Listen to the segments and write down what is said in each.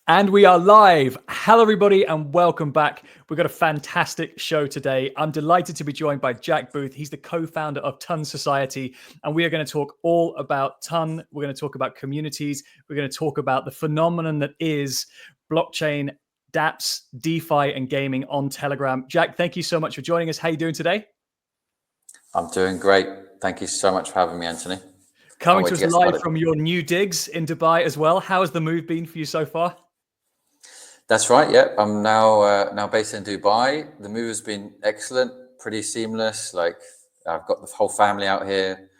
And we are live. Hello, everybody, and welcome back. We've got a fantastic show today. I'm delighted to be joined by Jack Booth. He's the co-founder of Ton Society, and we are going to talk all about Ton. We're going to talk about communities. We're going to talk about the phenomenon that is blockchain, DApps, DeFi, and gaming on Telegram. Jack, thank you so much for joining us. How are you doing today? I'm doing great. Thank you so much for having me, Anthony. Coming to us live from your new digs in Dubai as well. How has the move been for you so far? That's right. Yeah, I'm now based in Dubai. The move has been excellent, pretty seamless. Like I've got the whole family out here,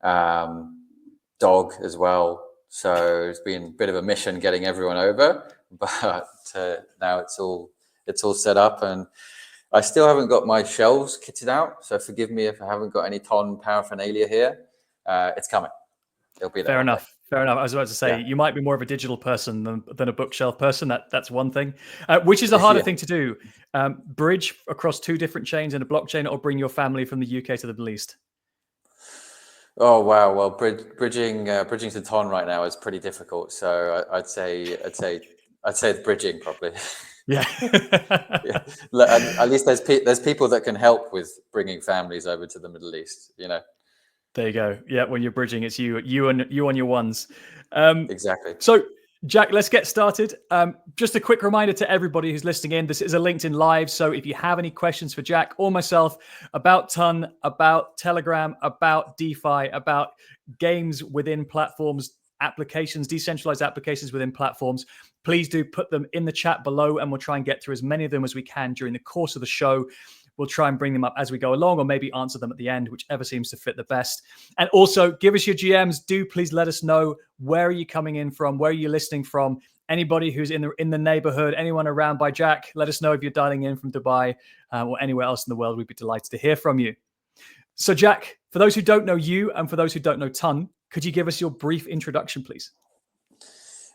dog as well. So it's been a bit of a mission getting everyone over, but now it's all set up, and I still haven't got my shelves kitted out. So forgive me if I haven't got any Ton paraphernalia here. It's coming. It'll be there. Fair enough. Fair enough. I was about to say, you might be more of a digital person than a bookshelf person. That's one thing. Which is the harder thing to do? Bridge across two different chains in a blockchain, or bring your family from the UK to the Middle East? Oh wow! Well, bridging to Ton right now is pretty difficult. So I'd say it's bridging probably. Yeah. Yeah. At least there's people that can help with bringing families over to the Middle East. You know. There you go. Yeah, when you're bridging, it's you on your ones. Exactly. So, Jack, let's get started. Just a quick reminder to everybody who's listening in, this is a LinkedIn Live. So if you have any questions for Jack or myself about Ton, about Telegram, about DeFi, about games within platforms, applications, decentralized applications within platforms, please do put them in the chat below, and we'll try and get through as many of them as we can during the course of the show. We'll try and bring them up as we go along, or maybe answer them at the end, whichever seems to fit the best. And also, give us your GMs. Do please let us know, where are you coming in from? Where are you listening from? Anybody who's in the neighborhood, anyone around by Jack, let us know if you're dialing in from Dubai or anywhere else in the world. We'd be delighted to hear from you. So, Jack, for those who don't know you and for those who don't know Ton, could you give us your brief introduction, please?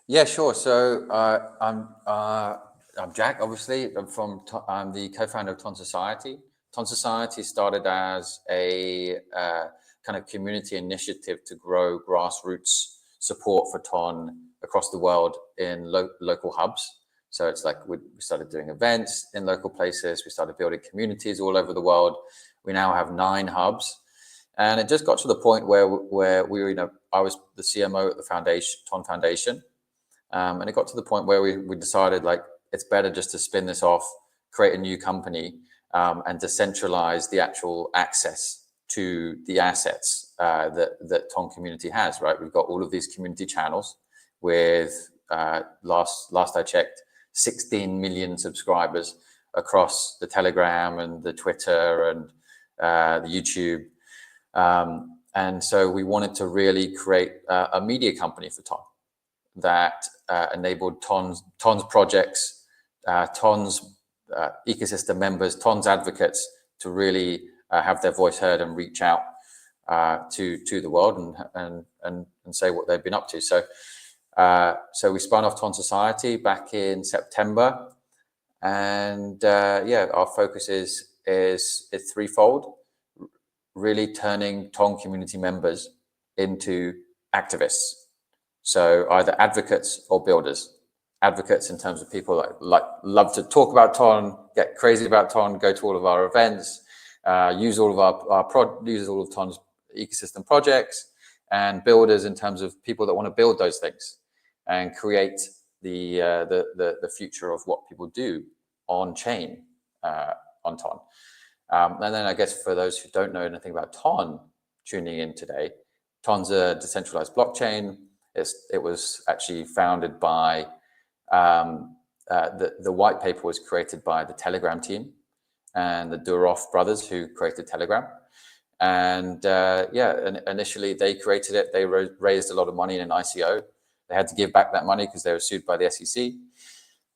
Yeah, sure. So I'm Jack, obviously. I'm the co-founder of Ton Society. Ton Society started as a kind of community initiative to grow grassroots support for Ton across the world in local hubs. So it's like we started doing events in local places. We started building communities all over the world. We now have 9 hubs. And it just got to the point where we were, I was the CMO at the foundation, Ton Foundation. And it got to the point where we decided, like, it's better just to spin this off, create a new company, and decentralize the actual access to the assets that Ton community has. Right, we've got all of these community channels with last I checked, 16 million subscribers across the Telegram and the Twitter and the YouTube. And so we wanted to really create a media company for Ton that enabled Ton's projects, Ton's ecosystem members, Ton's advocates to really have their voice heard and reach out to the world and say what they've been up to. So we spun off Ton Society back in September, and our focus is threefold: really turning Ton community members into activists. So either advocates or builders. Advocates in terms of people like love to talk about Ton, get crazy about Ton, go to all of our events, use all of use all of Ton's ecosystem projects, and builders in terms of people that want to build those things and create the future of what people do on chain on Ton. And then I guess for those who don't know anything about Ton tuning in today, Ton's a decentralized blockchain. It was actually founded by the white paper was created by the Telegram team and the Durov brothers who created Telegram. And initially they created it. They raised a lot of money in an ICO. They had to give back that money because they were sued by the SEC.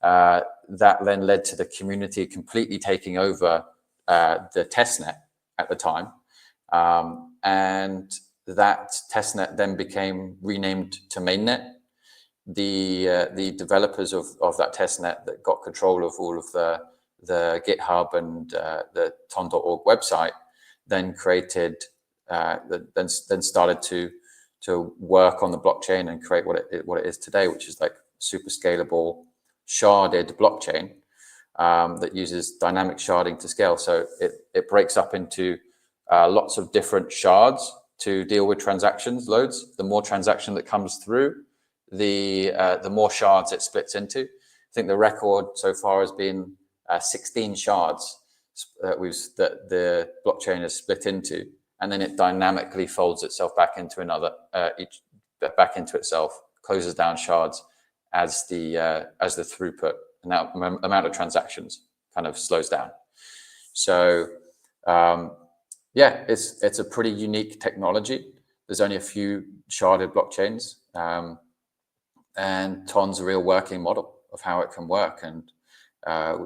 That then led to the community completely taking over the testnet at the time. And that testnet then became renamed to mainnet. The developers of that testnet that got control of all of the GitHub and the ton.org website then created then started to work on the blockchain and create what it is today, which is like super scalable, sharded blockchain that uses dynamic sharding to scale. So it breaks up into lots of different shards to deal with transactions loads. The more transaction that comes through, the more shards it splits into. I think the record so far has been 16 shards that the blockchain is split into, and then it dynamically folds itself back into another, back into itself, closes down shards as the throughput and that amount of transactions kind of slows down. So yeah, it's a pretty unique technology. There's only a few sharded blockchains, and Ton's a real working model of how it can work. And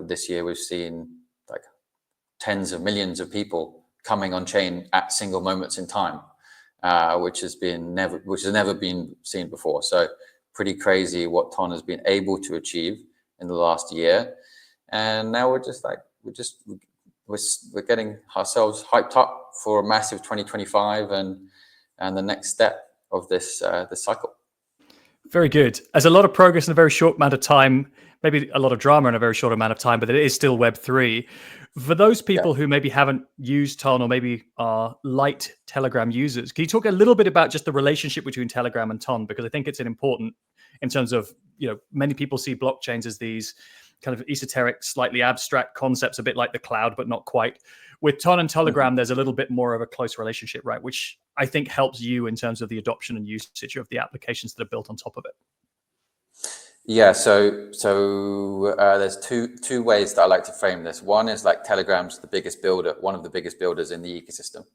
this year we've seen like tens of millions of people coming on chain at single moments in time, which has never been seen before. So pretty crazy what Ton has been able to achieve in the last year. And now we're getting ourselves hyped up for a massive 2025 and the next step of this cycle. Very good. There's a lot of progress in a very short amount of time, maybe a lot of drama in a very short amount of time, but it is still Web3. For those people who maybe haven't used Ton or maybe are light Telegram users, can you talk a little bit about just the relationship between Telegram and Ton? Because I think it's an important in terms of, many people see blockchains as these kind of esoteric, slightly abstract concepts, a bit like the cloud, but not quite. With Ton and Telegram, there's a little bit more of a close relationship, right? Which I think helps you in terms of the adoption and usage of the applications that are built on top of it. Yeah, so there's two ways that I like to frame this. One is like Telegram's the biggest builder, one of the biggest builders in the ecosystem.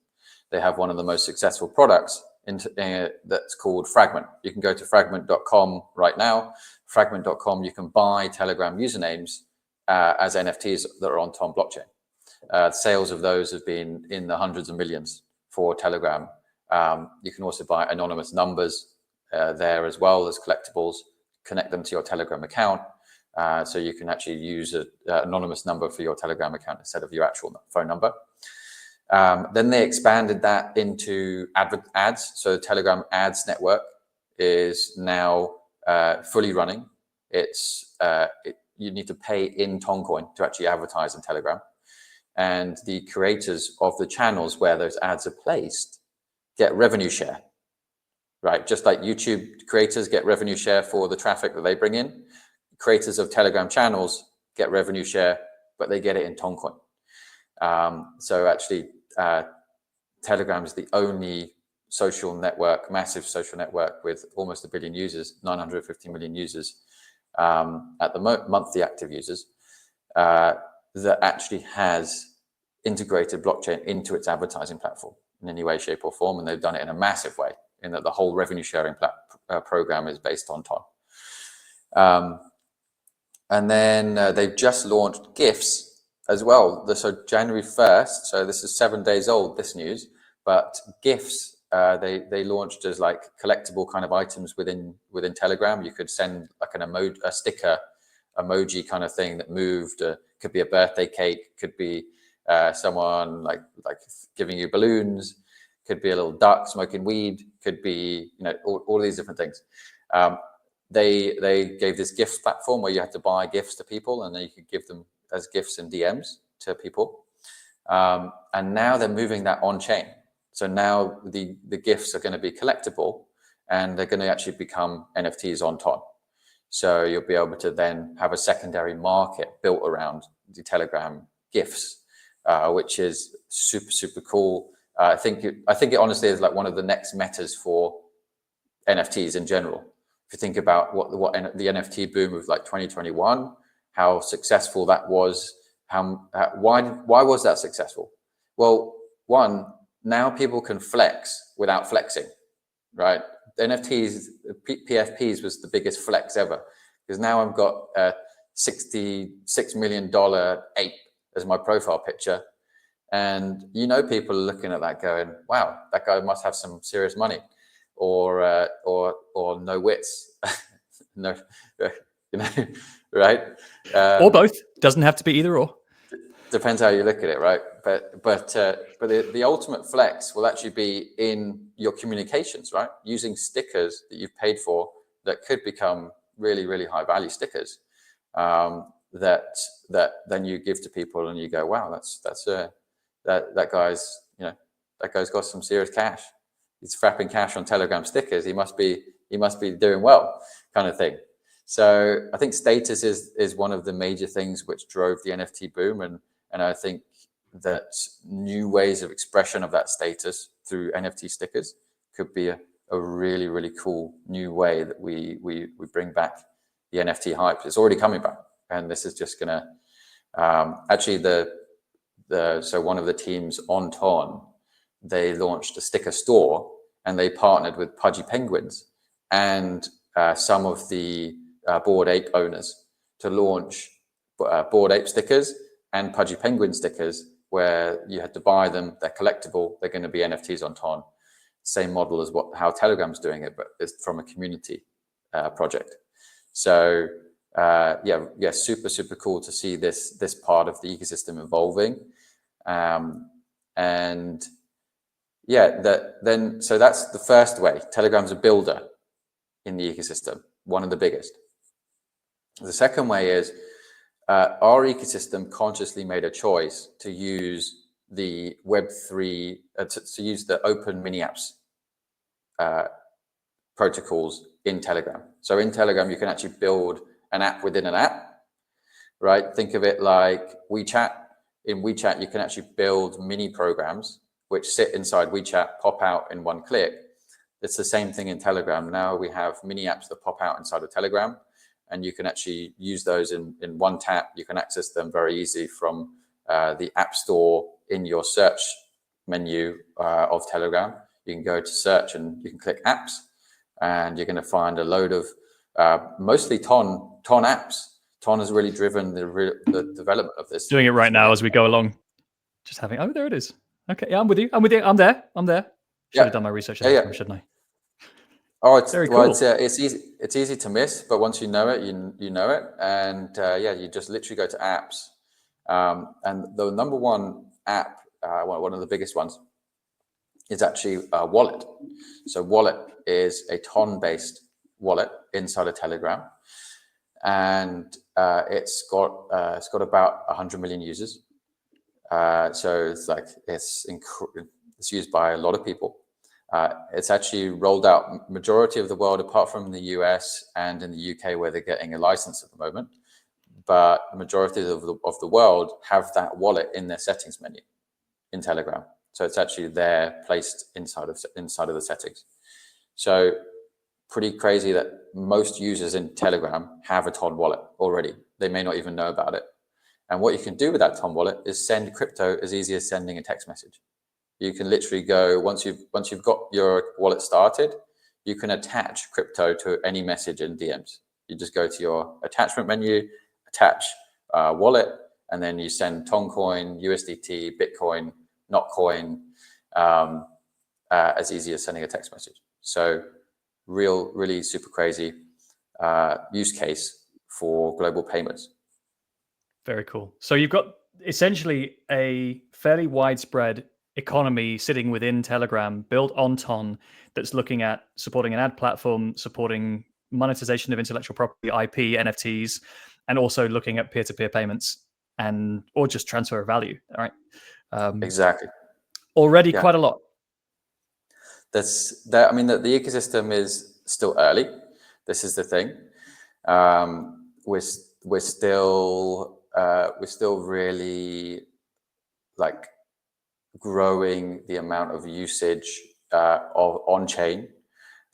They have one of the most successful products that's called Fragment. You can go to fragment.com right now. Fragment.com, you can buy Telegram usernames as NFTs that are on Ton blockchain. Sales of those have been in the hundreds of millions for Telegram. You can also buy anonymous numbers there as well as collectibles, connect them to your Telegram account. So you can actually use an anonymous number for your Telegram account instead of your actual phone number. Then they expanded that into ads. So the Telegram ads network is now fully running. You need to pay in Toncoin to actually advertise on Telegram. And the creators of the channels where those ads are placed get revenue share, right? Just like YouTube creators get revenue share for the traffic that they bring in, creators of Telegram channels get revenue share, but they get it in Toncoin. So actually, Telegram is the only social network, massive social network with almost 1 billion users, 950 million users at the monthly active users, that actually has integrated blockchain into its advertising platform in any way, shape, or form. And they've done it in a massive way, in that the whole revenue sharing program is based on Ton. And then they've just launched GIFs as well. So January 1st, so this is 7 days old, this news, but GIFs, they launched as like collectible kind of items within Telegram. You could send like a sticker emoji kind of thing that moved. Could be a birthday cake, could be someone like giving you balloons, could be a little duck smoking weed, could be all these different things. They gave this gifts platform where you had to buy gifts to people, and then you could give them as gifts and DMs to people. And now they're moving that on chain. So now the gifts are going to be collectible, and they're going to actually become NFTs on Ton. So you'll be able to then have a secondary market built around the Telegram gifts, which is super, super cool. I think it honestly is like one of the next metas for NFTs in general. If you think about what the NFT boom of like 2021, how successful that was, why was that successful? Well, one, now people can flex without flexing, right? NFTs, PFPs was the biggest flex ever, because now I've got a $66 million ape as my profile picture. And people are looking at that going, wow, that guy must have some serious money, or no wits, no, right? Or both. Doesn't have to be either or. Depends how you look at it, right? But the ultimate flex will actually be in your communications, right? Using stickers that you've paid for that could become really, really high value stickers. that then you give to people, and you go, wow, that guy's, that guy's got some serious cash. He's frapping cash on Telegram stickers. He must be doing well, kind of thing. So I think status is one of the major things which drove the NFT boom, and I think that new ways of expression of that status through NFT stickers could be a really, really cool new way that we bring back the NFT hype. It's already coming back, and this is just gonna actually so one of the teams on Ton, they launched a sticker store, and they partnered with Pudgy Penguins and some of the Bored Ape owners to launch Bored Ape stickers and Pudgy Penguin stickers, where you had to buy them. They're collectible. They're going to be NFTs on Ton. Same model as how Telegram's doing it, but it's from a community project. So yeah, super cool to see this part of the ecosystem evolving. And yeah, so that's the first way. Telegram's a builder in the ecosystem, one of the biggest. The second way is our ecosystem consciously made a choice to use the Web3, to use the open mini apps protocols in Telegram. So in Telegram, you can actually build an app within an app, right? Think of it like WeChat. In WeChat, you can actually build mini programs which sit inside WeChat, pop out in one click. It's the same thing in Telegram. Now we have mini apps that pop out inside of Telegram, and you can actually use those in one tap. You can access them very easy from the App Store in your search menu of Telegram. You can go to search and you can click apps, and you're going to find a load of mostly Ton apps. Ton has really driven the development of this. Doing it right now as we go along. Just having, oh, there it is. Okay, yeah, I'm with you. I'm there. Should have done my research ahead of time, shouldn't I? Oh, it's very cool. cool. It's easy to miss, but once you know it, you know it, and yeah, you just literally go to apps, and the number one app, one of the biggest ones, is actually Wallet. So Wallet is a Ton-based wallet inside of Telegram, and it's got about 100 million users. So it's used by a lot of people. It's actually rolled out majority of the world, apart from the US and in the UK, where they're getting a license at the moment. But the majority of the world have that wallet in their settings menu in Telegram. So it's actually there, placed inside of the settings. So pretty crazy that most users in Telegram have a Ton wallet already. They may not even know about it. And what you can do with that Ton wallet is send crypto as easy as sending a text message. You can literally go, once you've got your wallet started, you can attach crypto to any message in DMs. You just go to your attachment menu, attach wallet, and then you send Toncoin, USDT, Bitcoin, Notcoin, as easy as sending a text message. So really super crazy use case for global payments. Very cool. So you've got essentially a fairly widespread economy sitting within Telegram, built on Ton, that's looking at supporting an ad platform, supporting monetization of intellectual property, IP, NFTs, and also looking at peer-to-peer payments or just transfer of value. All right. Exactly. Already quite a lot. I mean, the ecosystem is still early. This is the thing. We're still really growing the amount of usage of on-chain.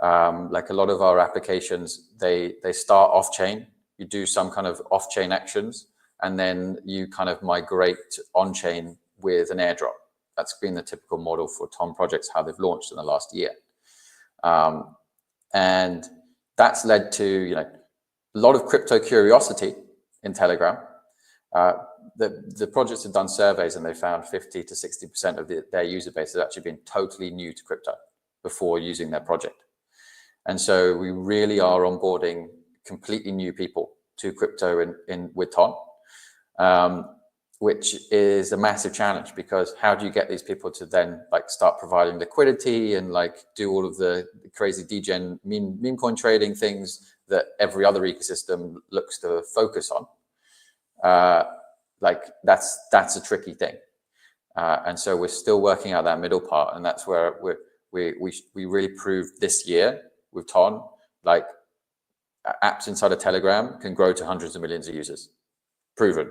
Like a lot of our applications, they start off-chain. You do some kind of off-chain actions, and then you kind of migrate on-chain with an airdrop. That's been the typical model for Ton projects, how they've launched in the last year. And that's led to a lot of crypto curiosity in Telegram. The projects have done surveys, and they found 50 to 60% of their user base has actually been totally new to crypto before using their project. And so we really are onboarding completely new people to crypto with Ton, which is a massive challenge, because how do you get these people to then start providing liquidity and do all of the crazy degen meme coin trading things that every other ecosystem looks to focus on, like that's a tricky thing. And so we're still working out that middle part, and that's where we really proved this year with Ton, like apps inside of Telegram can grow to hundreds of millions of users, proven.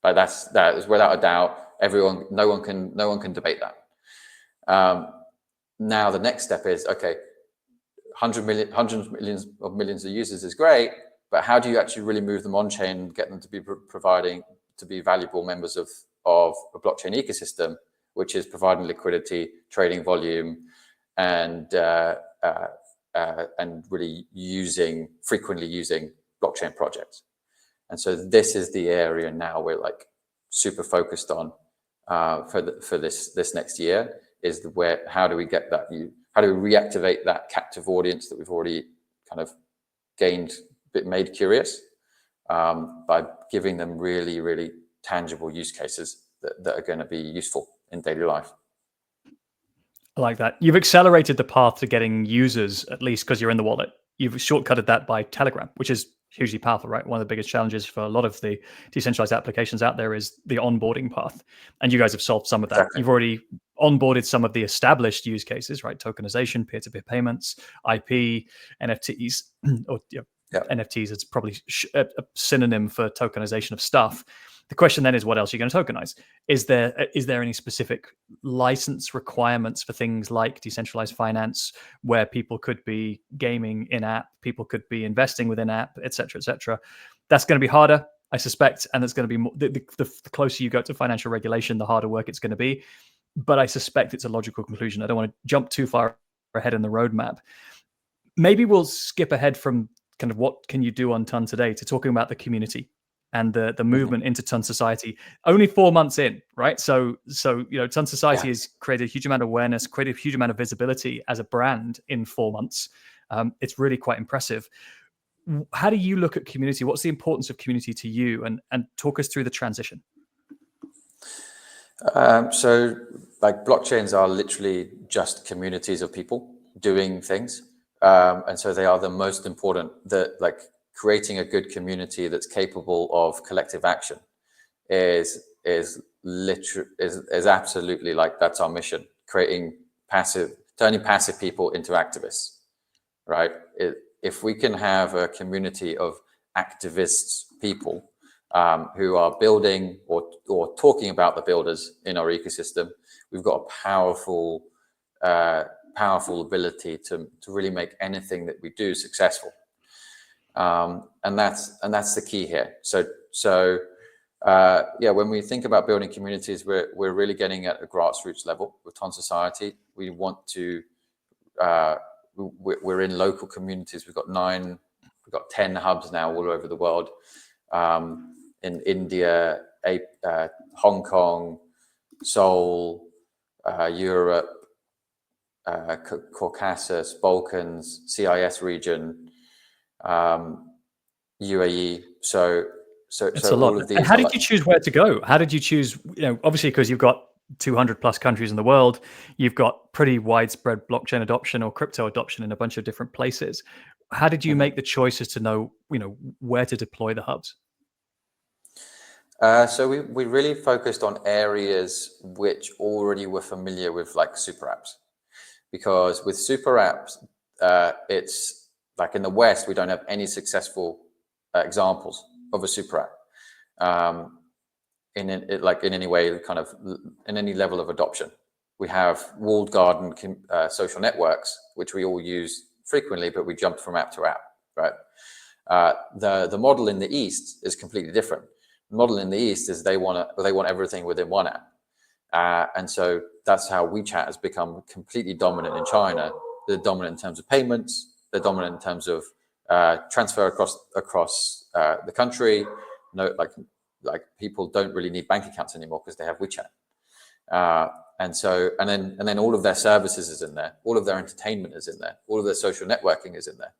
Like that is without a doubt. No one can debate that. Now the next step is, okay, hundreds of millions of users is great, but how do you actually really move them on chain and get them to be valuable members of a blockchain ecosystem, which is providing liquidity, trading volume, and really frequently using blockchain projects. And so this is the area now we're like super focused on for this next year, is how do we get that how do we reactivate that captive audience that we've already kind of made curious, by giving them really, really tangible use cases that are going to be useful in daily life. I like that. You've accelerated the path to getting users, at least because you're in the wallet. You've shortcutted that by Telegram, which is hugely powerful, right? One of the biggest challenges for a lot of the decentralized applications out there is the onboarding path. And you guys have solved some of that. Exactly. You've already onboarded some of the established use cases, right? Tokenization, peer-to-peer payments, IP, NFTs, or NFTs is probably a synonym for tokenization of stuff. The question then is, what else are you going to tokenize? Is there any specific license requirements for things like decentralized finance, where people could be gaming in-app, people could be investing within app, et cetera, et cetera? That's going to be harder, I suspect, and it's going to be more, the closer you go to financial regulation, the harder work it's going to be. But I suspect it's a logical conclusion. I don't want to jump too far ahead in the roadmap. Maybe we'll skip ahead from kind of what can you do on Ton today to talking about the community and the movement into Ton Society. Only 4 months in, right? So Ton Society has created a huge amount of awareness, created a huge amount of visibility as a brand in 4 months. It's really quite impressive. How do you look at community? What's the importance of community to you? And talk us through the transition. So like blockchains are literally just communities of people doing things. And so they are the most important, creating a good community that's capable of collective action is absolutely, like, that's our mission, turning passive people into activists, right? If we can have a community of activists, people who are building or talking about the builders in our ecosystem, we've got a powerful ability to really make anything that we do successful. And that's the key here. So when we think about building communities, we're really getting at a grassroots level with Ton Society. We want to, we're in local communities. We've got 10 hubs now all over the world, in India, Hong Kong, Seoul, Europe, Caucasus, Balkans, CIS region, UAE. So it's a lot. All of these. And how did you choose where to go? How did you choose? Obviously, because you've got 200 plus countries in the world, you've got pretty widespread blockchain adoption or crypto adoption in a bunch of different places. How did you make the choices to know, where to deploy the hubs? So we really focused on areas which already were familiar with, like, super apps, because with super apps, it's like in the West, we don't have any successful examples of a super app in any way, kind of in any level of adoption. We have walled garden social networks, which we all use frequently, but we jumped from app to app, right? The model in the East is completely different. The model in the East is they want everything within one app, and so that's how WeChat has become completely dominant in China. They're dominant in terms of payments. They're dominant in terms of transfer across the country. Like people don't really need bank accounts anymore because they have WeChat. And then all of their services is in there. All of their entertainment is in there. All of their social networking is in there.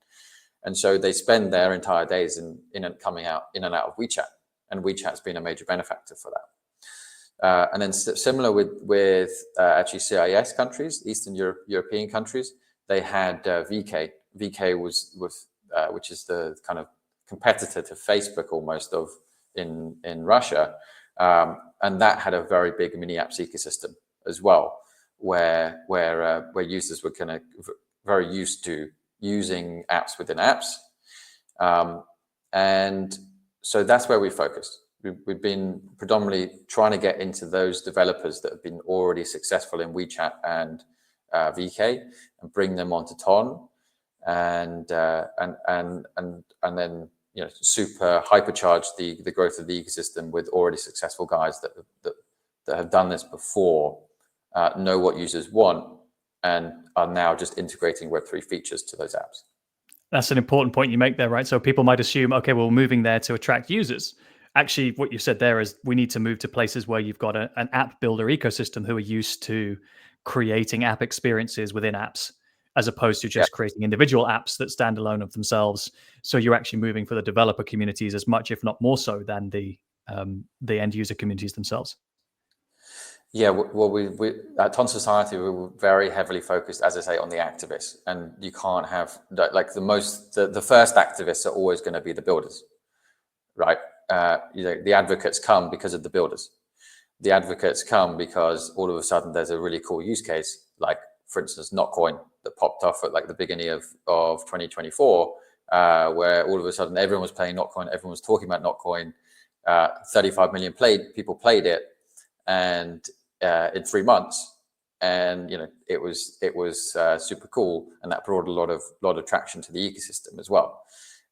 And so they spend their entire days in and out of WeChat. And WeChat's been a major benefactor for that. And then similar with actually CIS countries, Eastern European countries, they had VK. VK was which is the kind of competitor to Facebook almost in Russia, and that had a very big mini apps ecosystem as well, where users were kind of very used to using apps within apps, and so that's where we focused. We've been predominantly trying to get into those developers that have been already successful in WeChat and VK and bring them onto Ton, and then super hypercharge the growth of the ecosystem with already successful guys that have done this before, know what users want, and are now just integrating Web3 features to those apps. That's an important point you make there, right? So people might assume, okay, well, we're moving there to attract users. Actually, what you said there is we need to move to places where you've got an app builder ecosystem who are used to creating app experiences within apps, as opposed to just creating individual apps that stand alone of themselves. So you're actually moving for the developer communities as much, if not more so, than the end user communities themselves. Yeah, well, we at Ton Society, we were very heavily focused, as I say, on the activists, and you can't have like the first activists are always going to be the builders, right? The advocates come because of the builders. The advocates come because all of a sudden there's a really cool use case, like for instance, Notcoin that popped off at like the beginning of 2024, where all of a sudden everyone was playing Notcoin, everyone was talking about Notcoin, 35 million people played it, and in 3 months, and it was super cool, and that brought a lot of traction to the ecosystem as well.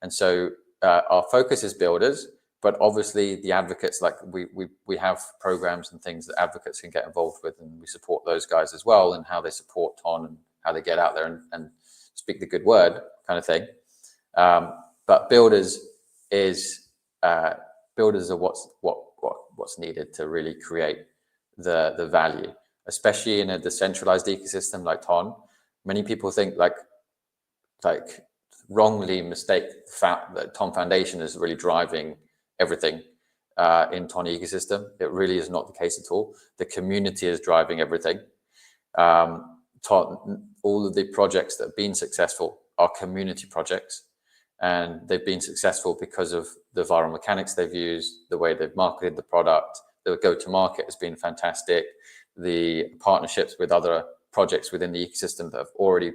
And so our focus is builders, but obviously the advocates, like we have programs and things that advocates can get involved with, and we support those guys as well, and how they support Ton and how they get out there and speak the good word kind of thing. But builders are what's needed to really create the value, especially in a decentralized ecosystem like Ton. Many people think like wrongly mistake the fact that Ton Foundation is really driving everything in Ton ecosystem. It really is not the case at all. The community is driving everything. All of the projects that have been successful are community projects, and they've been successful because of the viral mechanics they've used, the way they've marketed the product. The go-to-market has been fantastic. The partnerships with other projects within the ecosystem that have already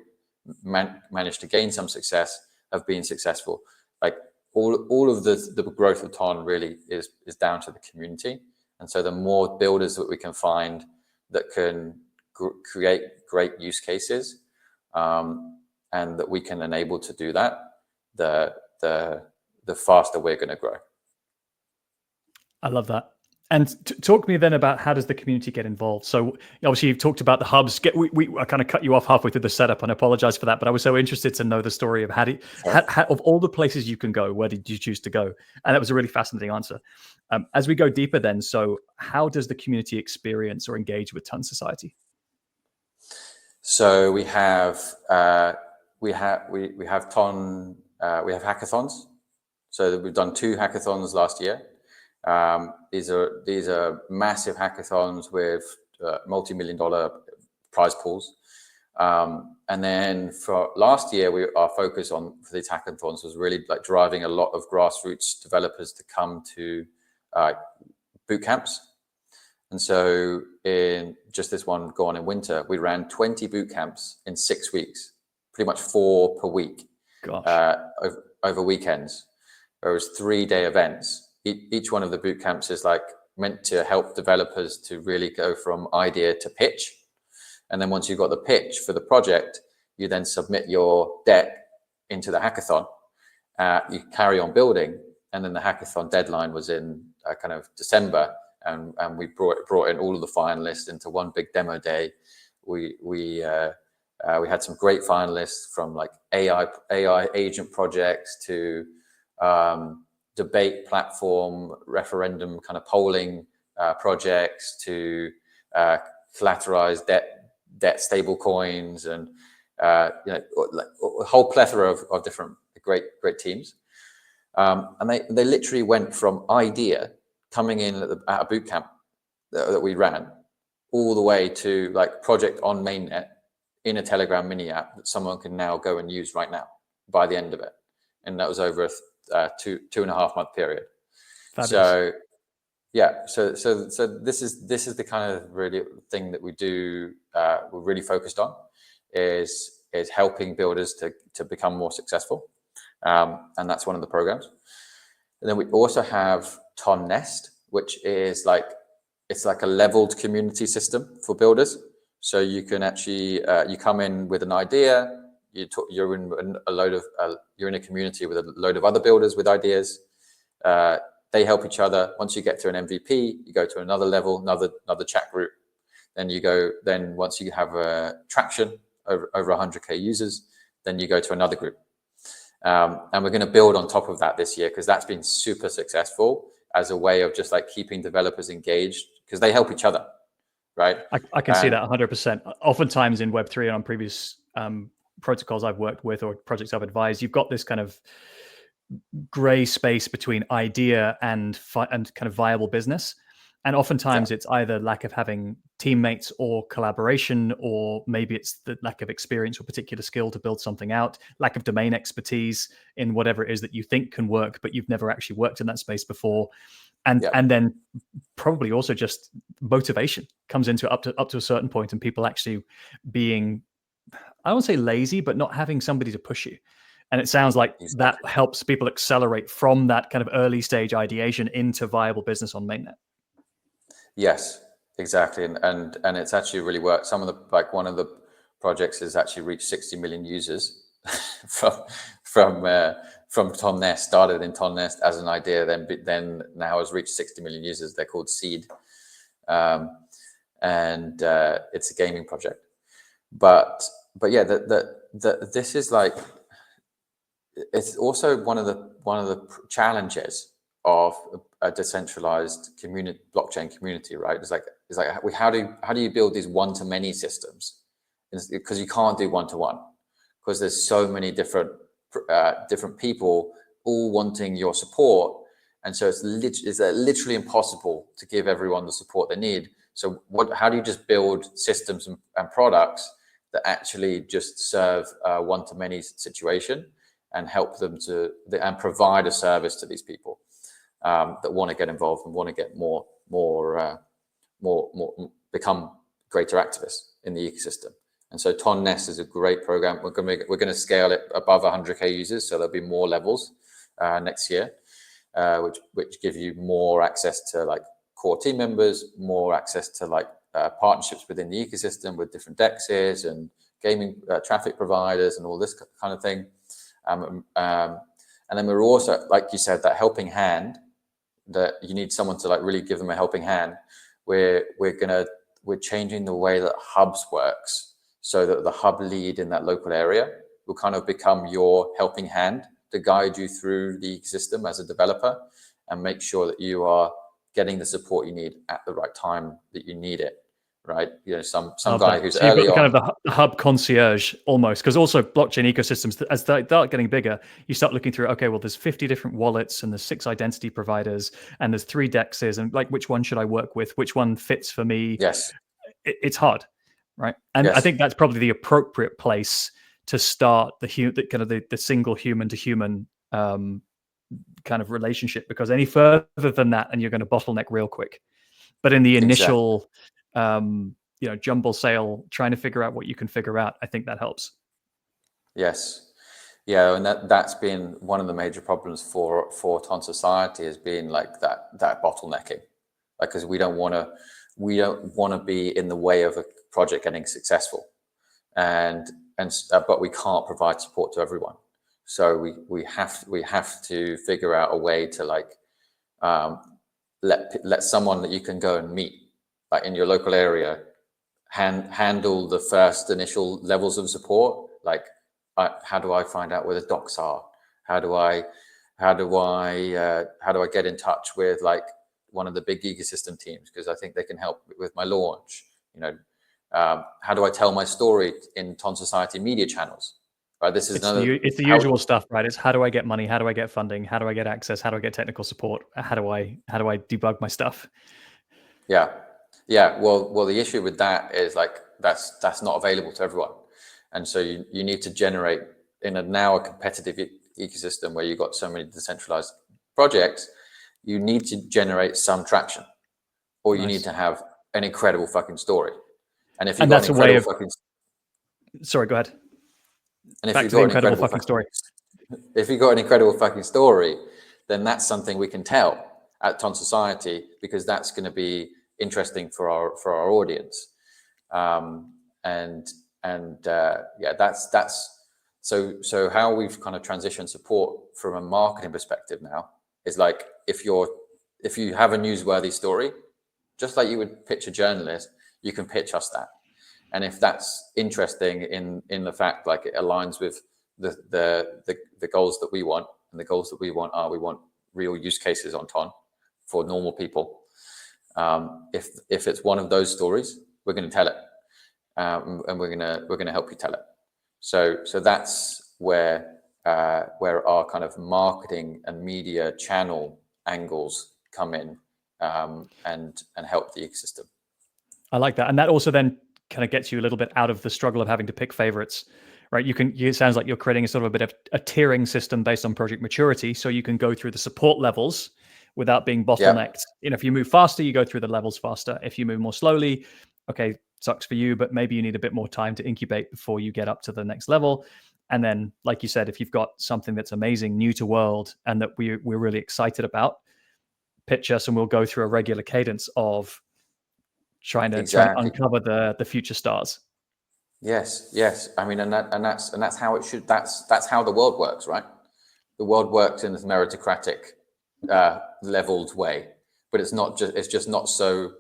managed to gain some success have been successful. Like all of the growth of Ton really is down to the community. And so the more builders that we can find that can create great use cases, and that we can enable to do that, the faster we're going to grow. I love that. And talk to me then about how does the community get involved? So obviously you've talked about the hubs. I kind of cut you off halfway through the setup, and I apologize for that. But I was so interested to know the story of how of all the places you can go, where did you choose to go? And that was a really fascinating answer. As we go deeper, then, so how does the community experience or engage with Ton Society? So we have Ton. We have hackathons. So we've done 2 hackathons last year. These are massive hackathons with multi-million-dollar prize pools. And then for last year, our focus for these hackathons was really like driving a lot of grassroots developers to come to boot camps. And so in just this one gone in winter, we ran 20 boot camps in 6 weeks, pretty much 4 per week, over weekends. There was 3-day events. Each one of the boot camps is like meant to help developers to really go from idea to pitch. And then once you've got the pitch for the project, you then submit your deck into the hackathon. You carry on building, and then the hackathon deadline was in kind of December, and we brought in all of the finalists into one big demo day. We had some great finalists from like AI agent projects to debate platform, referendum kind of polling projects to collateralized debt stable coins, and like a whole plethora of different great teams. And they literally went from idea coming in at a boot camp that we ran all the way to like project on mainnet in a Telegram mini app that someone can now go and use right now by the end of it. and that was over a 2.5 month period. Fabulous. So yeah, so this is the kind of really thing that we do. We're really focused on is helping builders to become more successful, and that's one of the programs. And then we also have Ton Nest, which is it's like a leveled community system for builders. So you can actually you come in with an idea. You're in you're in a community with a load of other builders with ideas. They help each other. Once you get to an MVP, you go to another level, another chat group. Then once you have traction over 100K users, then you go to another group. And we're going to build on top of that this year, because that's been super successful as a way of just like keeping developers engaged, because they help each other, right? I can see that 100%. Oftentimes in Web3 and on previous protocols I've worked with or projects I've advised, you've got this kind of gray space between idea and kind of viable business. And oftentimes it's either lack of having teammates or collaboration, or maybe it's the lack of experience or particular skill to build something out, lack of domain expertise in whatever it is that you think can work, but you've never actually worked in that space before. And then probably also just motivation comes into up to a certain point, and people actually being, I won't say lazy, but not having somebody to push you. And it sounds like that helps people accelerate from that kind of early stage ideation into viable business on mainnet. Yes, exactly. And it's actually really worked. Some of the, one of the projects has actually reached 60 million users from Ton Nest. Started in Ton Nest as an idea, then now has reached 60 million users. They're called Seed. And it's a gaming project. But yeah, this is like, it's also one of the challenges of a decentralized blockchain community, right? It's like how do you build these one-to-many systems? Because you can't do one-to-one, because there's so many different people all wanting your support, and so it's literally impossible to give everyone the support they need. So how do you just build systems and products that actually just serve a one-to-many situation and help them and provide a service to these people that want to get involved and want to get more become greater activists in the ecosystem. And so Ton Nest is a great program. We're going to scale it above 100K users, so there'll be more levels next year, which give you more access to like core team members, more access to like partnerships within the ecosystem with different DEXs and gaming traffic providers and all this kind of thing. And then we're also, like you said, that helping hand, that you need someone to like really give them a helping hand. We're changing the way that hubs works, so that the hub lead in that local area will kind of become your helping hand to guide you through the ecosystem as a developer and make sure that you are getting the support you need at the right time that you need it. Right, you know, some guy who's so you've got kind of the hub concierge almost, because also blockchain ecosystems, as they start getting bigger, you start looking through, okay, well, there's 50 different wallets and there's 6 identity providers and there's 3 DEXs, and like, which one should I work with? Which one fits for me? Yes, it's hard, right? And I think that's probably the appropriate place to start the single human to human kind of relationship, because any further than that, and you're going to bottleneck real quick. But in the initial jumble sale, trying to figure out what you can figure out, I think that helps. Yes, yeah, and that's been one of the major problems for Ton Society, has been like that bottlenecking, like, because we don't want to be in the way of a project getting successful, but we can't provide support to everyone, so we have to figure out a way to like let someone that you can go and meet, like in your local area, handle the first initial levels of support. Like, how do I find out where the docs are? How do I get in touch with like one of the big ecosystem teams, because I think they can help with my launch? You know, how do I tell my story in Ton Society media channels? Right, this is it's the usual stuff, right? It's how do I get money? How do I get funding? How do I get access? How do I get technical support? How do I debug my stuff? Yeah. Well, the issue with that is like that's not available to everyone, and so you need to generate in a competitive ecosystem where you've got so many decentralized projects, you need to generate some traction, or you need to have an incredible fucking story. And if you've got an incredible fucking... Sorry, go ahead. And if you've got an incredible fucking story, if you've got an incredible fucking story, then that's something we can tell at Ton Society, because that's going to be interesting for our audience. That's so how we've kind of transitioned support from a marketing perspective now is like, if you have a newsworthy story, just like you would pitch a journalist, you can pitch us that. And if that's interesting in the fact, like, it aligns with the goals that we want, and the goals that we want are, we want real use cases on Ton for normal people. If it's one of those stories, we're going to tell it, and we're going to help you tell it. So that's where our kind of marketing and media channel angles come in, and help the ecosystem. I like that, and that also then kind of gets you a little bit out of the struggle of having to pick favorites, right? It sounds like you're creating a sort of a bit of a tiering system based on project maturity, so you can go through the support levels without being bottlenecked. If you move faster, you go through the levels faster. If you move more slowly, okay, sucks for you, but maybe you need a bit more time to incubate before you get up to the next level. And then, like you said, if you've got something that's amazing, new to world, and that we're really excited about, pitch us, and we'll go through a regular cadence of trying to uncover the future stars. Yes. I mean, and that's how it should. That's how the world works, right? The world works in this meritocratic, leveled way, but it's just not so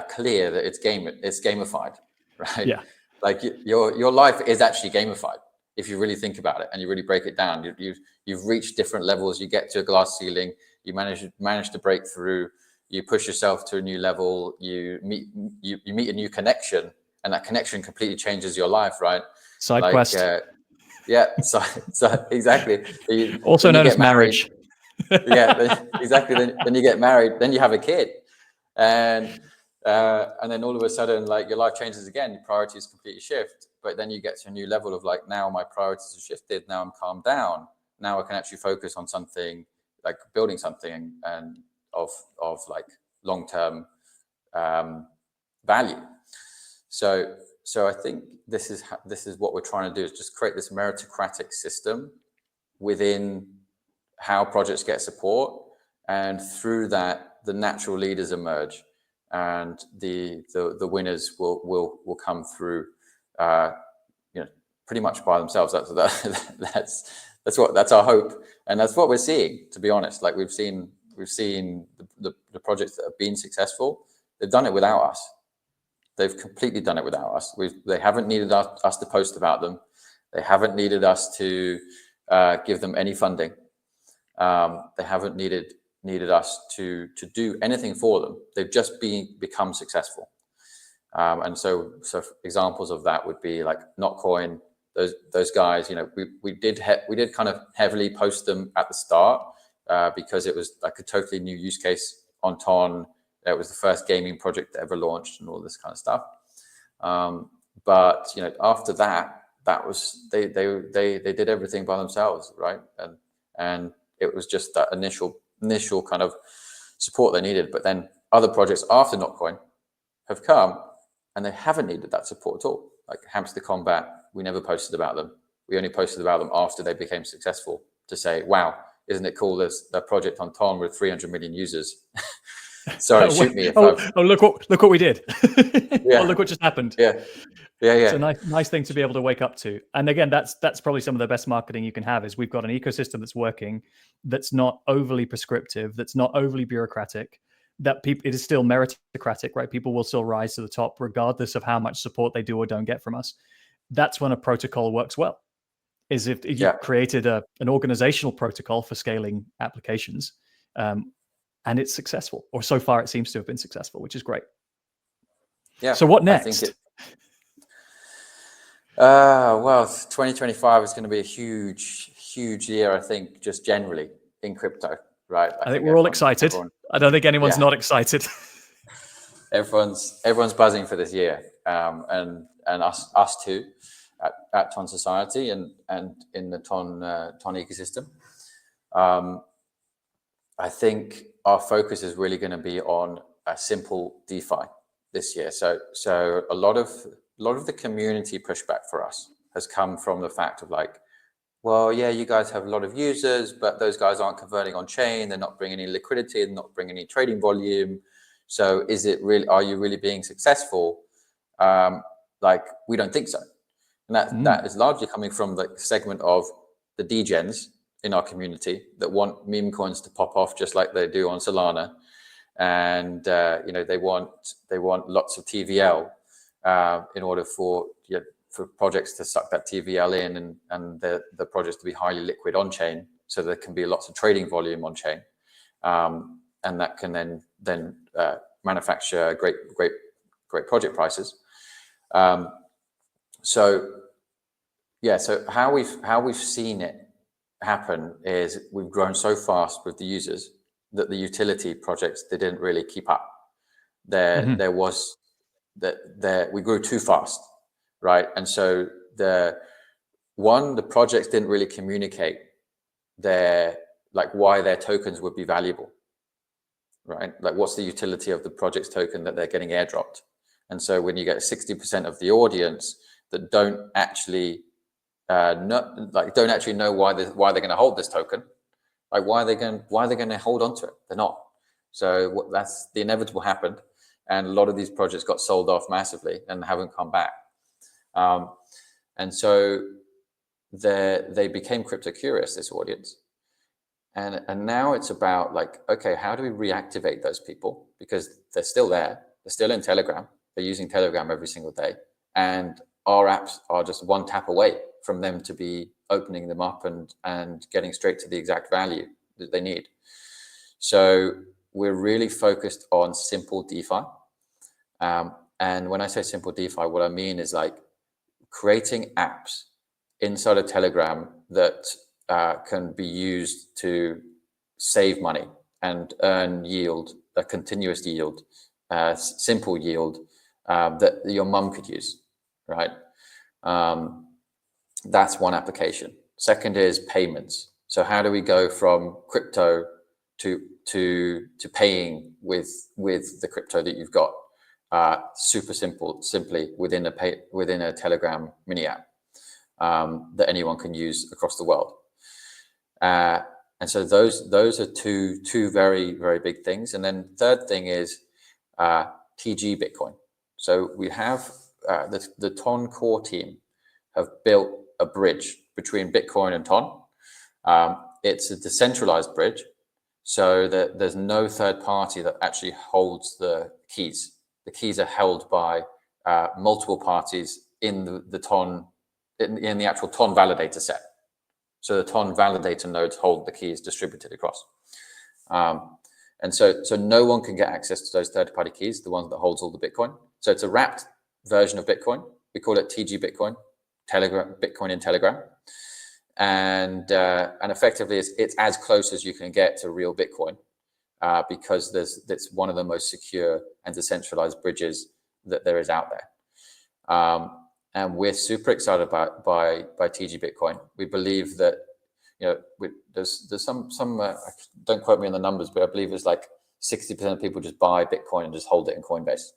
clear that it's gamified, right? Yeah. Like your life is actually gamified if you really think about it and you really break it down. You've reached different levels. You get to a glass ceiling. You manage to break through. You push yourself to a new level. You meet a new connection, and that connection completely changes your life, right? Side quest. So exactly. Also known as marriage. Exactly. Then you get married. Then you have a kid, and then all of a sudden, like, your life changes again. Your priorities completely shift. But then you get to a new level of, like, now my priorities have shifted. Now I'm calmed down. Now I can actually focus on something, like building something and of like long-term value. So I think this is what we're trying to do, is just create this meritocratic system within how projects get support, and through that the natural leaders emerge, and the winners will come through, pretty much by themselves. That's our hope, and that's what we're seeing. To be honest, like, we've seen the projects that have been successful. They've done it without us. They've completely done it without us. They haven't needed us to post about them. They haven't needed us to give them any funding. They haven't needed us to do anything for them. They've just become successful. And so examples of that would be like Notcoin. Those guys, we did kind of heavily post them at the start, because it was like a totally new use case on Ton. It was the first gaming project that ever launched and all this kind of stuff. But after that was they did everything by themselves, right? And it was just that initial kind of support they needed. But then other projects after Notcoin have come, and they haven't needed that support at all. Like Hamster Combat, we never posted about them. We only posted about them after they became successful, to say, wow, isn't it cool? There's a project on Ton with 300 million users. Sorry, shoot me if look what we did. Oh, look what just happened. Yeah. It's a nice thing to be able to wake up to. And again, that's probably some of the best marketing you can have, is we've got an ecosystem that's working, that's not overly prescriptive, that's not overly bureaucratic, that it is still meritocratic, right? People will still rise to the top regardless of how much support they do or don't get from us. That's when a protocol works well, is if you created an organizational protocol for scaling applications, and it's successful, or so far it seems to have been successful, which is great. Yeah. So what next? Well, 2025 is going to be a huge year, I think, just generally in crypto, right? I think we're all excited. I don't think anyone's not excited. Everyone's buzzing for this year, and us too. at Ton Society and in the Ton ecosystem. I think our focus is really going to be on a simple DeFi this year. So a lot of the community pushback for us has come from the fact of like, well, yeah, you guys have a lot of users, but those guys aren't converting on chain. They're not bringing any liquidity. They're not bringing any trading volume. So are you really being successful? Like, we don't think so. And that is largely coming from the segment of the degens in our community that want meme coins to pop off just like they do on Solana. And, they want lots of TVL in order for projects to suck that TVL in and the projects to be highly liquid on chain, so there can be lots of trading volume on chain, and that can then manufacture great project prices. So how we've seen it happen is we've grown so fast with the users that the utility projects, they didn't really keep up. We grew too fast. Right. And so the projects didn't really communicate why their tokens would be valuable. Right. Like, what's the utility of the project's token that they're getting airdropped? And so when you get 60% of the audience that don't actually know why they're going to hold this token, like why are they going to hold on to it? They're not. So that's the inevitable happened. And a lot of these projects got sold off massively and haven't come back. And so they became crypto curious, this audience. And now it's about like, okay, how do we reactivate those people? Because they're still there. They're still in Telegram. They're using Telegram every single day. And our apps are just one tap away from them to be opening them up and getting straight to the exact value that they need. So we're really focused on simple DeFi. And when I say simple DeFi, what I mean is like creating apps inside of Telegram that can be used to save money and earn yield, a continuous yield, simple yield that your mum could use, right? That's one application. Second is payments. So how do we go from crypto to paying with the crypto that you've got? Simply within a Telegram mini app that anyone can use across the world. And so those are two very, very big things. And then third thing is TG Bitcoin. So we have the Ton core team have built a bridge between Bitcoin and Ton. It's a decentralized bridge, so that there's no third party that actually holds the keys. The keys are held by multiple parties in the Ton, in the actual Ton validator set. So the Ton validator nodes hold the keys distributed across. And so no one can get access to those third-party keys, the ones that holds all the Bitcoin. So it's a wrapped version of Bitcoin. We call it TG Bitcoin, Bitcoin in Telegram. And effectively, it's as close as you can get to real Bitcoin, because it's one of the most secure and decentralized bridges that there is out there. And we're super excited by TG Bitcoin. We believe that, there's some don't quote me on the numbers, but I believe it's like 60% of people just buy Bitcoin and just hold it in Coinbase.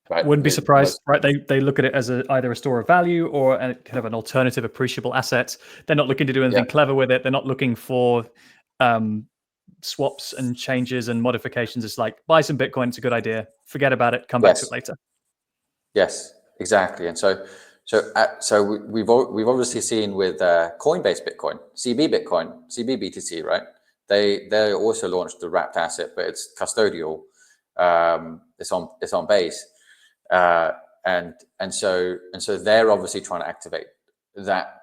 Right? Wouldn't be surprised, right? They look at it as either a store of value or a kind of an alternative appreciable asset. They're not looking to do anything clever with it. They're not looking for swaps and changes and modifications. It's like, buy some Bitcoin, it's a good idea. Forget about it, come back to it later. Yes, exactly. And so we've obviously seen with Coinbase Bitcoin, CB BTC, right? They also launched the wrapped asset, but it's custodial. It's on Base. And so they're obviously trying to activate that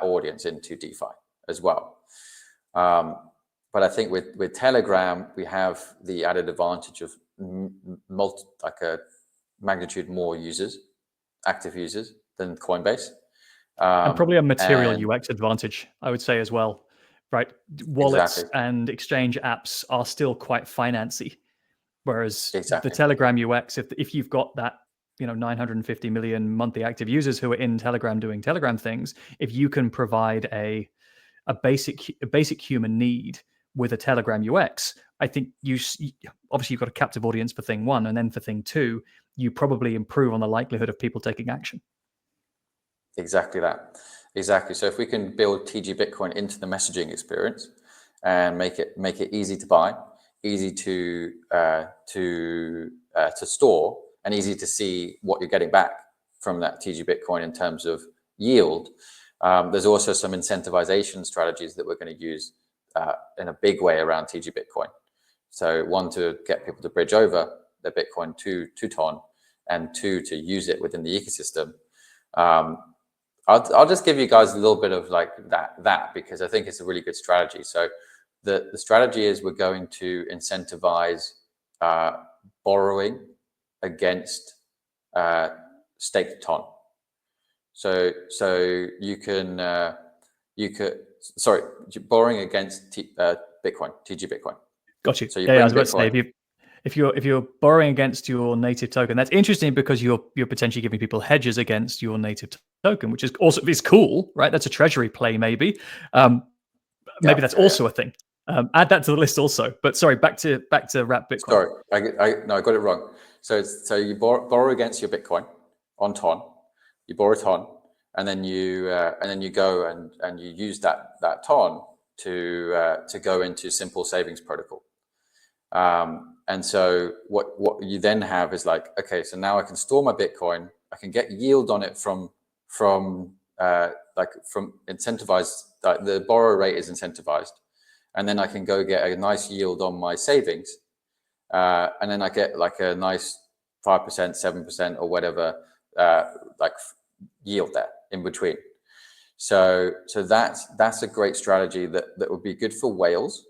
audience into DeFi as well. But I think with Telegram, we have the added advantage of a magnitude more active users than Coinbase. And probably a material UX advantage, I would say as well, right? Wallets and exchange apps are still quite financy. Whereas the Telegram UX, if you've got that 950 million monthly active users who are in Telegram doing Telegram things, if you can provide a basic human need with a Telegram UX, I think obviously you've got a captive audience for thing one, and then for thing two, you probably improve on the likelihood of people taking action. Exactly that. Exactly. So if we can build TG Bitcoin into the messaging experience and make it easy to buy, easy to store, and easy to see what you're getting back from that TG Bitcoin in terms of yield. There's also some incentivization strategies that we're going to use in a big way around TG Bitcoin. So one, to get people to bridge over their Bitcoin to Ton, and two, to use it within the ecosystem. I'll just give you guys a little bit of like that because I think it's a really good strategy. So the strategy is we're going to incentivize borrowing against staked Ton. So you could borrowing against Bitcoin, TG Bitcoin. Got you. So you I was bring about to say, Bitcoin. if you're borrowing against your native token, that's interesting because you're potentially giving people hedges against your native token, which is also cool, right? That's a treasury play, maybe. Maybe that's also a thing. Add that to the list also. But sorry, back to wrap Bitcoin. Sorry, I got it wrong. So you borrow against your Bitcoin on Ton. You borrow Ton, and then you go and you use that Ton to go into simple savings protocol. And so what you then have is like, okay, so now I can store my Bitcoin. I can get yield on it from incentivized. The borrow rate is incentivized, and then I can go get a nice yield on my savings, and then I get like a nice 5%, 7%, or whatever, yield there in between. So that's a great strategy that would be good for whales,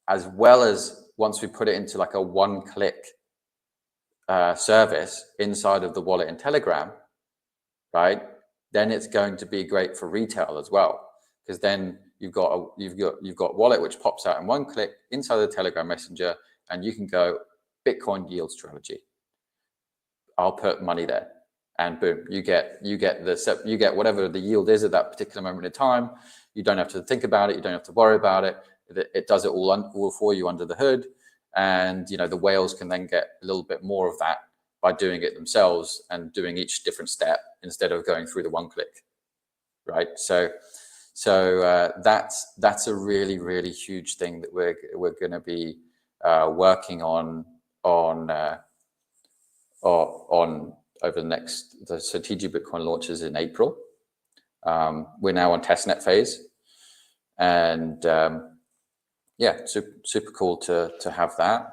as well as once we put it into like a one-click service inside of the wallet in Telegram, right? Then it's going to be great for retail as well, because then you've got wallet which pops out in one click inside the Telegram Messenger, and you can go Bitcoin yield strategy. I'll put money there, and boom, you get whatever the yield is at that particular moment in time. You don't have to think about it. You don't have to worry about it. It does it all for you under the hood, and the whales can then get a little bit more of that by doing it themselves and doing each different step instead of going through the one click, right? So that's a really, really huge thing that we're going to be working on over the next. So TG Bitcoin launches in April. We're now on testnet phase, and super cool to have that.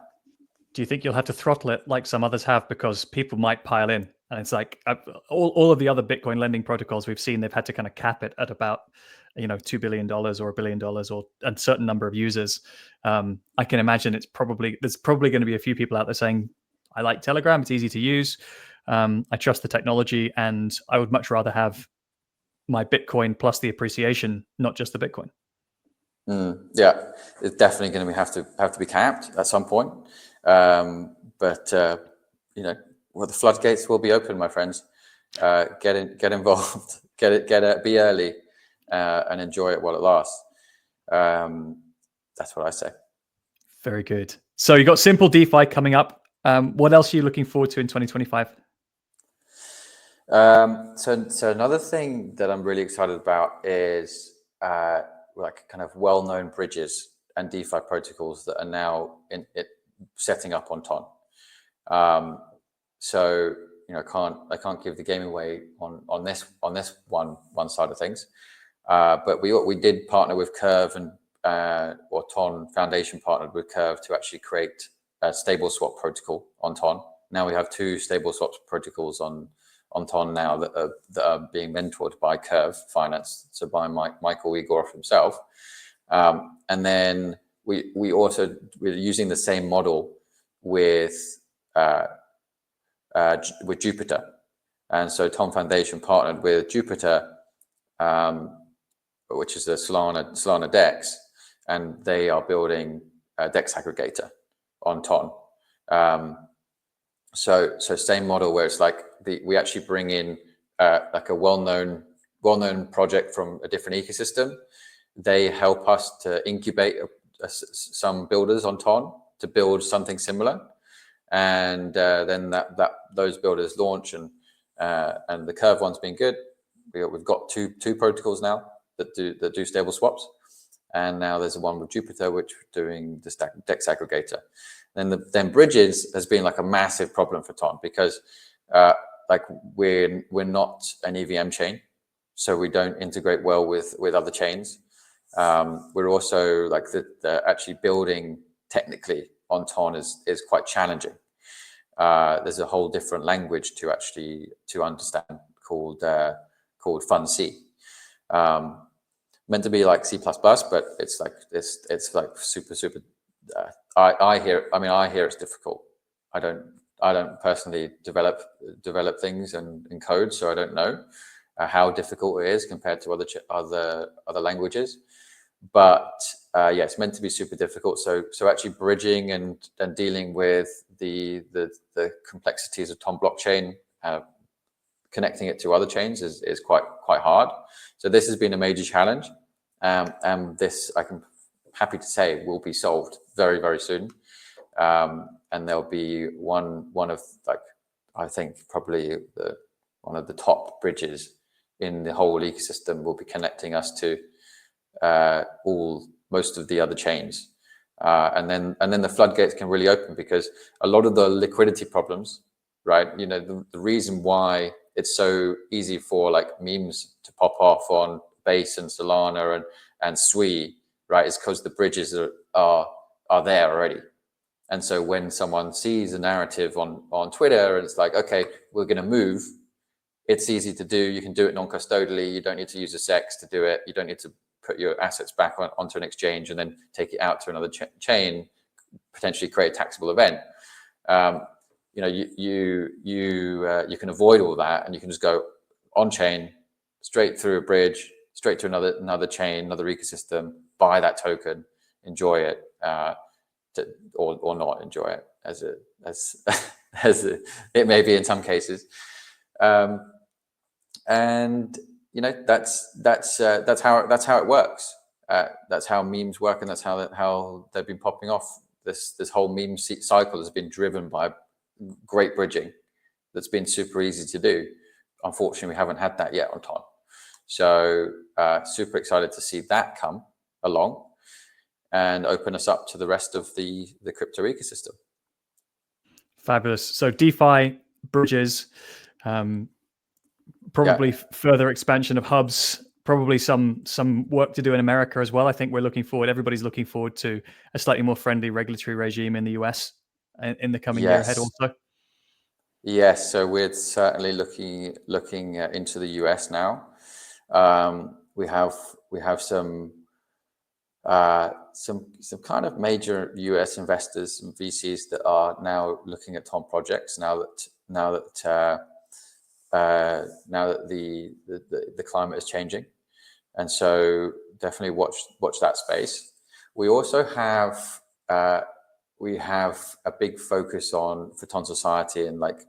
Do you think you'll have to throttle it like some others have, because people might pile in? And it's like all of the other Bitcoin lending protocols we've seen, they've had to kind of cap it at about $2 billion or $1 billion or a certain number of users. I can imagine there's probably going to be a few people out there saying, I like Telegram, it's easy to use, I trust the technology, and I would much rather have my Bitcoin plus the appreciation, not just the Bitcoin. Yeah, it's definitely going to have to be capped at some point. But the floodgates will be open, my friends. Get involved, be early, and enjoy it while it lasts. That's what I say. Very good. So you got Simple DeFi coming up. What else are you looking forward to in 2025? So another thing that I'm really excited about is like kind of well-known bridges and DeFi protocols that are now setting up on Ton. So I can't give the game away on this one side of things, but we did partner with Curve, and or Ton Foundation partnered with Curve to actually create a stable swap protocol on Ton. Now we have 2 stable swap protocols on Ton now that are being mentored by Curve, financed so by Michael Egorov himself, and then we're using the same model with Jupiter, and so Ton Foundation partnered with Jupiter, which is the Solana DEX, and they are building a DEX aggregator on Ton. So same model where it's like we actually bring in like a well-known project from a different ecosystem. They help us to incubate some builders on Ton to build something similar, and then those builders launch, and the Curve one's been good. We've got two protocols now that do stable swaps, and now there's one with Jupiter which we're doing the DEX aggregator. Then bridges has been like a massive problem for Ton because like we're not an EVM chain, so we don't integrate well with other chains. We're also like the actually building technically on Ton is quite challenging. There's a whole different language to understand called FunC. Meant to be like C++, but it's like super. I hear it's difficult. I don't personally develop things in code, so I don't know how difficult it is compared to other languages. But yeah, it's meant to be super difficult. So actually bridging and dealing with the complexities of Ton blockchain, connecting it to other chains is quite hard. So this has been a major challenge, and this I'm happy to say will be solved very, very soon. And there'll be one of like I think probably one of the top bridges in the whole ecosystem will be connecting us to most of the other chains, and then the floodgates can really open, because a lot of the liquidity problems, right? The reason why it's so easy for like memes to pop off on Base and Solana and Sui, right, is because the bridges are there already. And so when someone sees a narrative on Twitter and it's like, okay, we're going to move, it's easy to do. You can do it non-custodially. You don't need to use a SEX to do it. You don't need to put your assets back onto an exchange and then take it out to another chain, potentially create a taxable event. You can avoid all that, and you can just go on chain, straight through a bridge, straight to another chain, another ecosystem, buy that token, enjoy it, or not enjoy it as it may be in some cases. And that's how it works. That's how memes work, and that's how they've been popping off. This whole meme cycle has been driven by great bridging that's been super easy to do. Unfortunately, we haven't had that yet on Ton. So super excited to see that come along and open us up to the rest of the crypto ecosystem. Fabulous. So DeFi, bridges, probably further expansion of hubs, probably some work to do in America as well. I think everybody's looking forward to a slightly more friendly regulatory regime in the US in the coming year ahead also. Yes, so we're certainly looking into the US now. We have some kind of major US investors and VCs that are now looking at Ton projects now that the climate is changing, and so definitely watch that space. We also have a big focus for Ton Society and like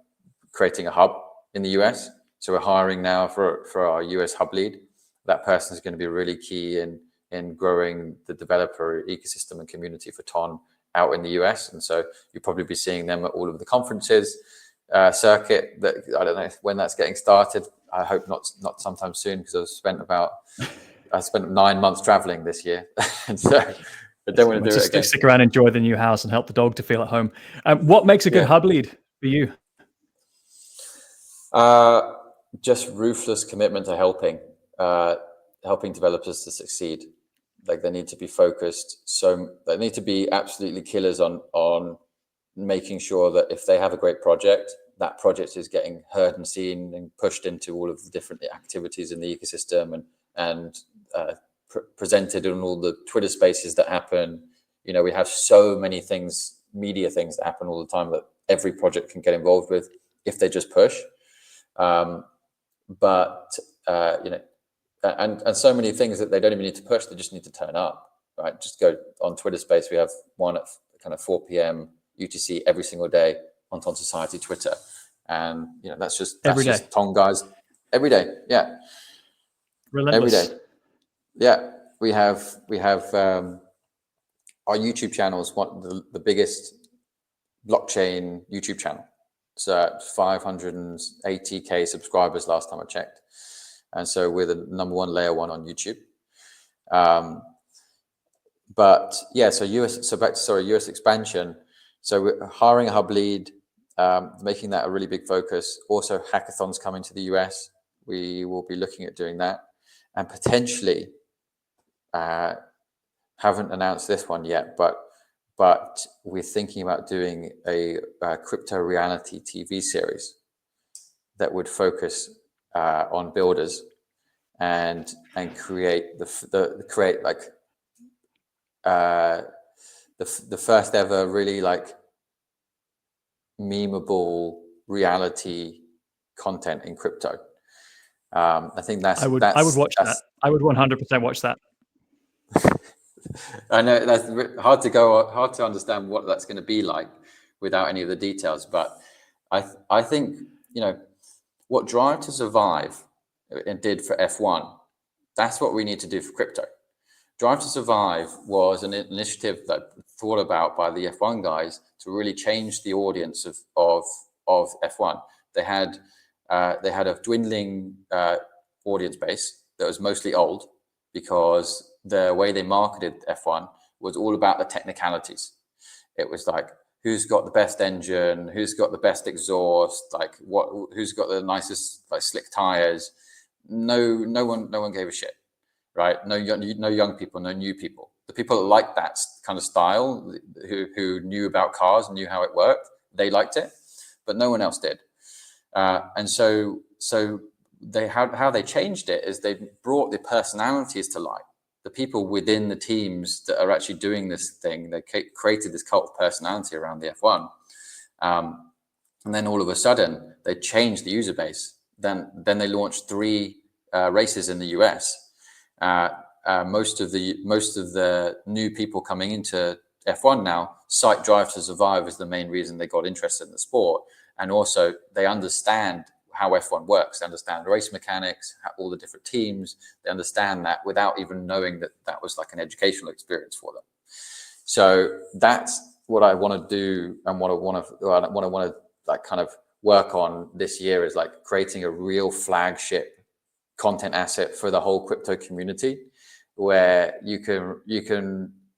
creating a hub in the US. So we're hiring now for our US hub lead. That person is going to be really key in growing the developer ecosystem and community for Ton out in the US. And so you'll probably be seeing them at all of the conferences circuit. That I don't know when that's getting started. I hope not sometime soon, because I spent 9 months traveling this year, and so I don't want to do it again. Stick around, enjoy the new house, and help the dog to feel at home. What makes a good hub lead for you? Just ruthless commitment to helping developers to succeed. Like they need to be focused. So they need to be absolutely killers on making sure that if they have a great project, that project is getting heard and seen and pushed into all of the different activities in the ecosystem and presented in all the Twitter spaces that happen. We have so many media things that happen all the time that every project can get involved with if they just push. And so many things that they don't even need to push, they just need to turn up, right? Just go on Twitter space. We have one at kind of 4 p.m. UTC every single day. on Ton Society Twitter, and that's just every day. Just Ton guys every day. Yeah, Relentless. every day. Yeah, we have our YouTube channel is the biggest blockchain YouTube channel. It's at 580K subscribers last time I checked, and so we're the number one layer one on YouTube. But yeah, so US expansion. So we're hiring a hub lead, making that a really big focus. Also, hackathons coming to the US. We will be looking at doing that, and potentially haven't announced this one yet, but we're thinking about doing a crypto reality TV series that would focus on builders and create the first ever really like memeable reality content in crypto. I think I would watch that. I would 100% watch that. I know that's hard to understand what that's going to be like without any of the details, but I think what Drive to Survive did for F1, that's what we need to do for crypto. Drive to Survive was an initiative that thought about by the F1 guys to really change the audience of F1. They had a dwindling audience base that was mostly old, because the way they marketed F1 was all about the technicalities. It was like, who's got the best engine, who's got the best exhaust, like who's got the nicest like slick tires. No one gave a shit, right? No young people, no new people. The people that liked that kind of style, who knew about cars and knew how it worked, they liked it, but no one else did. And so how they changed it is they brought the personalities to light. The people within the teams that are actually doing this thing, they created this cult of personality around the F1. And then all of a sudden they changed the user base. Then they launched 3 races in the US. Most of the new people coming into F1 now cite Drive to Survive as the main reason they got interested in the sport. And also they understand how F1 works. They understand race mechanics, all the different teams. They understand that without even knowing that was like an educational experience for them. So that's what I want to do, and what I want to like kind of work on this year is like creating a real flagship content asset for the whole crypto community, where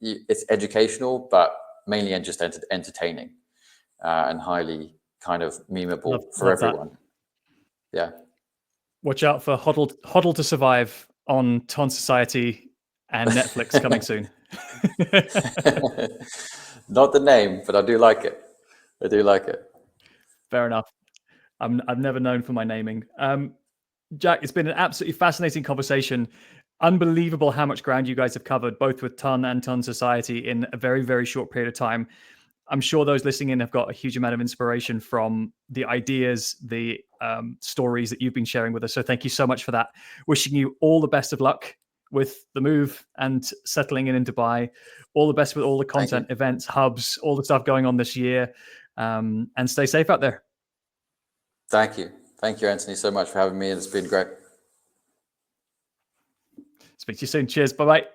it's educational, but mainly just entertaining and highly kind of memeable for everyone. That. Yeah. Watch out for Hodl to Survive on Ton Society and Netflix coming soon. Not the name, but I do like it. Fair enough. I've never known for my naming. Jack, it's been an absolutely fascinating conversation. Unbelievable how much ground you guys have covered, both with Ton and Ton Society, in a very, very short period of time. I'm sure those listening in have got a huge amount of inspiration from the ideas, the stories that you've been sharing with us. So thank you so much for that. Wishing you all the best of luck with the move and settling in Dubai. All the best with all the content, events, hubs, all the stuff going on this year. And stay safe out there. Thank you. Thank you, Anthony, so much for having me. It's been great. Speak to you soon. Cheers. Bye-bye.